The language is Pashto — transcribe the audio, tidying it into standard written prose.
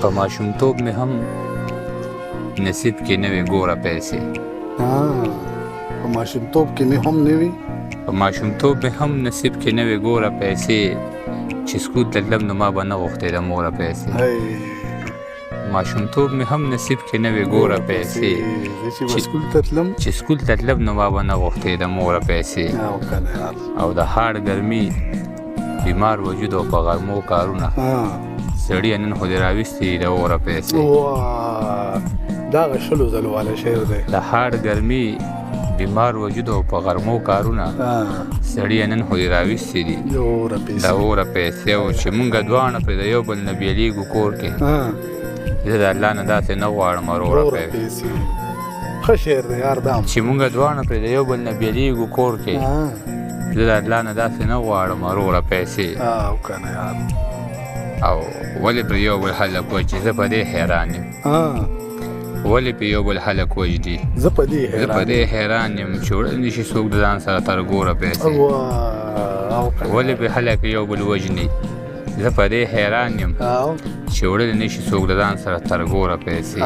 په ماشومتوب مې هم نصیب کې نه وې ګوره پیسې. په ماشومتوب کې مې هم نه وي. په ماشومتوب مې هم نصیب کې نه وې ګوره پیسې، چې سکول ته تلم نو ما به نه غوښتې د موره پیسې. ماشومتوب مې هم نصیب کې نه وې ګوره پیسې، چې سکول ته تلم چې سکول ته تلم نو ما به نه غوښتې د موره پیسې. او د هاړ ګرمي بیمار وجود او په غرمو کارونه، سړي نن خو دې راویستې د اوره پیسې. دا هغه شلو ځلو والا شعر دی. د هاړ ګرمي بیمار وجود او په غرمو کارونه، سړي نن خو دې راویستې دي د اوره پیسې. او چې مونږ دواړه پرې د یو بل نه بېلېږو کور کې، زه د الله نه داسې نه غواړم وروره پیسې. ښه شعر دی یار دا. چې مونږ دواړه پرې د یو بل نه بېلېږو کور کې، زه د الله نه داسې نه غواړم وروره پیسې. او ولې پرې یو بل خلک وایي چې زه په دې حیران یم، ولې پرې یو بل خلک وژني، زه په دې حیران یم چې وړلی نه شي څوک د ځان سره تر ګوره پیسې. ولې پرې خلک یو بل وژني، زه په دې حیران یم چې وړلی نه شي څوک د ځان سره تر ګوره پیسې.